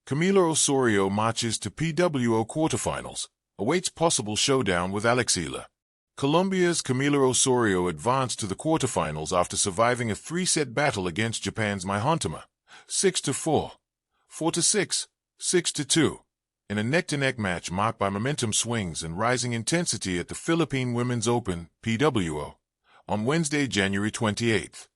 Camila Osorio marches to PWO Quarterfinals, awaits possible showdown with Eala. Colombia's Camila Osorio advanced to the quarterfinals after surviving a three-set battle against Japan's Mai Hontima, 6-4, 4-6, 6-2, in a neck-to-neck match marked by momentum swings and rising intensity at the Philippine Women's Open, PWO, on Wednesday, January 28.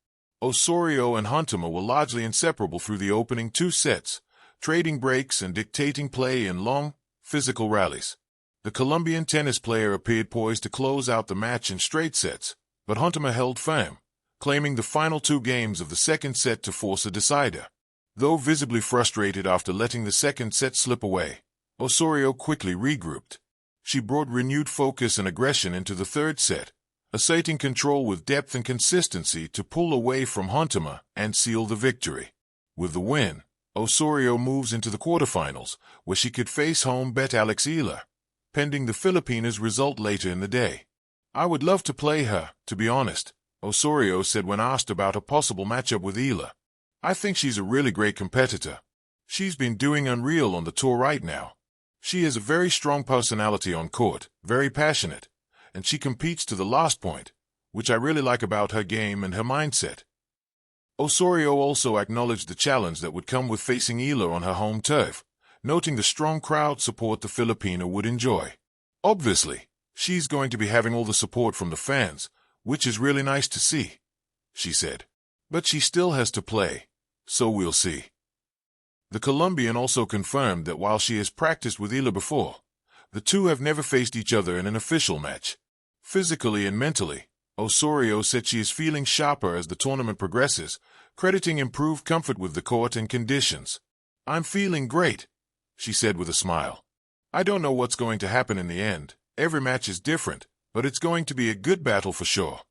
Osorio and Hontima were largely inseparable through the opening two sets, trading breaks and dictating play in long, physical rallies. The Colombian tennis player appeared poised to close out the match in straight sets, but Hontima held firm, claiming the final two games of the second set to force a decider. Though visibly frustrated after letting the second set slip away, Osorio quickly regrouped. She brought renewed focus and aggression into the third set, asserting control with depth and consistency to pull away from Hontima and seal the victory. With the win, Osorio moves into the quarterfinals, where she could face home bet Eala, pending the Filipina's result later in the day. "I would love to play her, to be honest," Osorio said when asked about a possible matchup with Eala. "I think she's a really great competitor. She's been doing unreal on the tour right now. She has a very strong personality on court, very passionate, and she competes to the last point, which I really like about her game and her mindset." Osorio also acknowledged the challenge that would come with facing Eala on her home turf, noting the strong crowd support the Filipina would enjoy. "Obviously, she's going to be having all the support from the fans, which is really nice to see," she said. "But she still has to play, so we'll see." The Colombian also confirmed that while she has practiced with Eala before, the two have never faced each other in an official match. Physically and mentally, Osorio said she is feeling sharper as the tournament progresses, crediting improved comfort with the court and conditions. "I'm feeling great," she said with a smile. "I don't know what's going to happen in the end. Every match is different, but it's going to be a good battle for sure."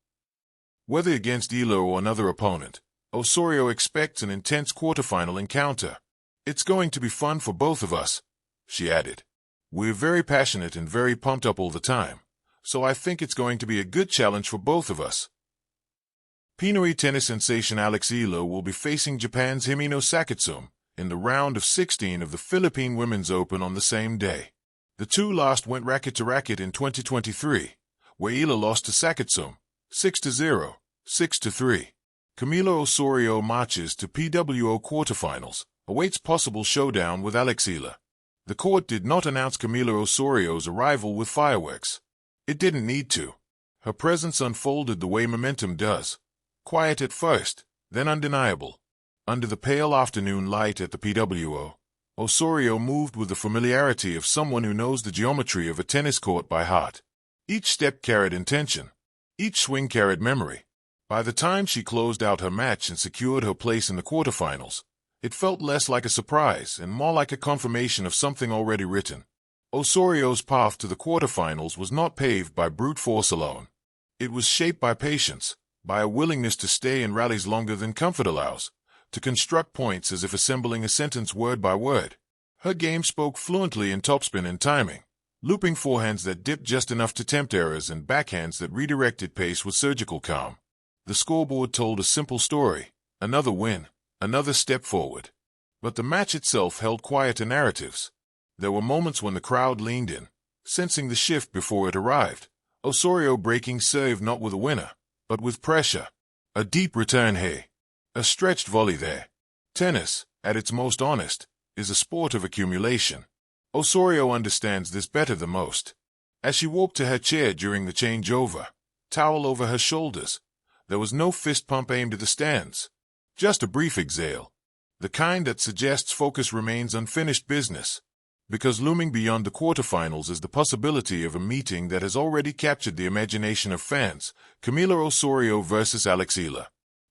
Whether against Eala or another opponent, Osorio expects an intense quarterfinal encounter. "It's going to be fun for both of us," she added. "We're very passionate and very pumped up all the time, so I think it's going to be a good challenge for both of us." Pinoy tennis sensation Eala will be facing Japan's Himino Sakitsum in the round of 16 of the Philippine Women's Open on the same day. The two last went racket-to-racket in 2023, where Eala lost to Sakitsum, 6-0, 6-3. Camila Osorio marches to PWO Quarterfinals, awaits possible showdown with Eala. The court did not announce Camila Osorio's arrival with fireworks. It didn't need to. Her presence unfolded the way momentum does. Quiet at first, then undeniable. Under the pale afternoon light at the PWO, Osorio moved with the familiarity of someone who knows the geometry of a tennis court by heart. Each step carried intention. Each swing carried memory. By the time she closed out her match and secured her place in the quarterfinals, it felt less like a surprise and more like a confirmation of something already written. Osorio's path to the quarterfinals was not paved by brute force alone. It was shaped by patience, by a willingness to stay in rallies longer than comfort allows, to construct points as if assembling a sentence word by word. Her game spoke fluently in topspin and timing, looping forehands that dipped just enough to tempt errors and backhands that redirected pace with surgical calm. The scoreboard told a simple story: another win, another step forward. But the match itself held quieter narratives. There were moments when the crowd leaned in, sensing the shift before it arrived. Osorio breaking serve not with a winner, but with pressure. A deep return hey. A stretched volley there. Tennis, at its most honest, is a sport of accumulation. Osorio understands this better than most. As she walked to her chair during the changeover, towel over her shoulders, there was no fist pump aimed at the stands. Just a brief exhale. The kind that suggests focus remains unfinished business. Because looming beyond the quarterfinals is the possibility of a meeting that has already captured the imagination of fans: Camila Osorio versus Eala.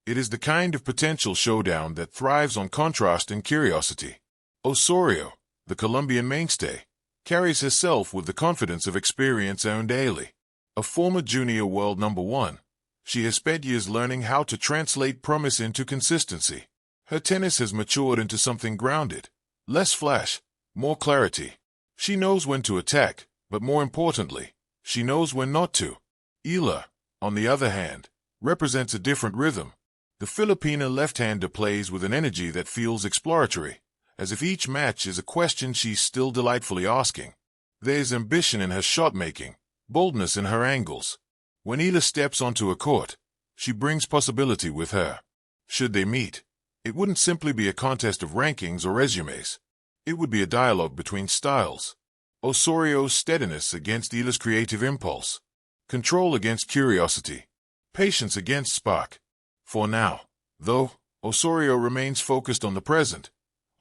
It is the kind of potential showdown that thrives on contrast and curiosity. Osorio, the Colombian mainstay, carries herself with the confidence of experience-earned Eala. A former junior world #1, she has spent years learning how to translate promise into consistency. Her tennis has matured into something grounded, less flash, more clarity. She knows when to attack, but more importantly, she knows when not to. Eala, on the other hand, represents a different rhythm. The Filipina left-hander plays with an energy that feels exploratory, as if each match is a question she's still delightfully asking. There's ambition in her shot-making, boldness in her angles. When Eala steps onto a court, she brings possibility with her. Should they meet, it wouldn't simply be a contest of rankings or resumes. It would be a dialogue between styles. Osorio's steadiness against Eala's creative impulse. Control against curiosity. Patience against spark. For now, though, Osorio remains focused on the present,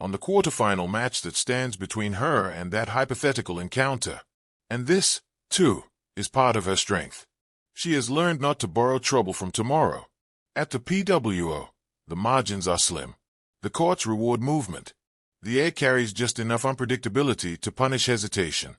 on the quarterfinal match that stands between her and that hypothetical encounter. And this, too, is part of her strength. She has learned not to borrow trouble from tomorrow. At the PWO, the margins are slim. The courts reward movement. The air carries just enough unpredictability to punish hesitation.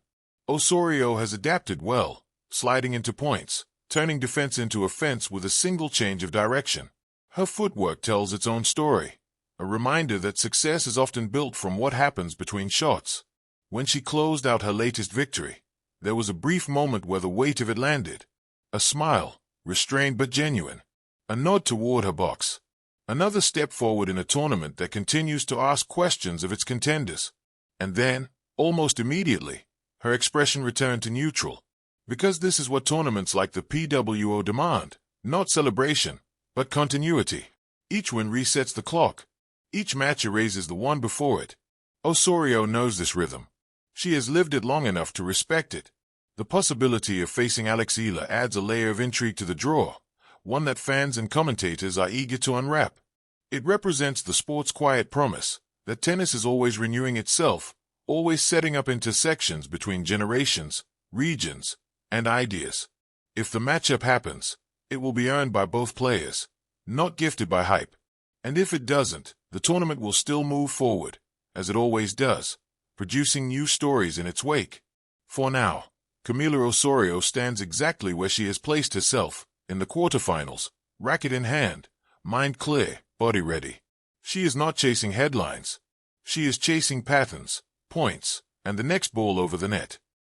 Osorio has adapted well, sliding into points, turning defense into offense with a single change of direction. Her footwork tells its own story, a reminder that success is often built from what happens between shots. When she closed out her latest victory, there was a brief moment where the weight of it landed. A smile, restrained but genuine. A nod toward her box. Another step forward in a tournament that continues to ask questions of its contenders. And then, almost immediately, her expression returned to neutral. Because this is what tournaments like the PWO demand, not celebration, but continuity. Each win resets the clock. Each match erases the one before it. Osorio knows this rhythm. She has lived it long enough to respect it. The possibility of facing Eala adds a layer of intrigue to the draw, one that fans and commentators are eager to unwrap. It represents the sport's quiet promise that tennis is always renewing itself, always setting up intersections between generations, regions, and ideas. If the matchup happens, it will be earned by both players, not gifted by hype. And if it doesn't, the tournament will still move forward, as it always does, producing new stories in its wake. For now, Camila Osorio stands exactly where she has placed herself, in the quarterfinals, racket in hand, mind clear, body ready. She is not chasing headlines. She is chasing patterns, points, and the next ball over the net.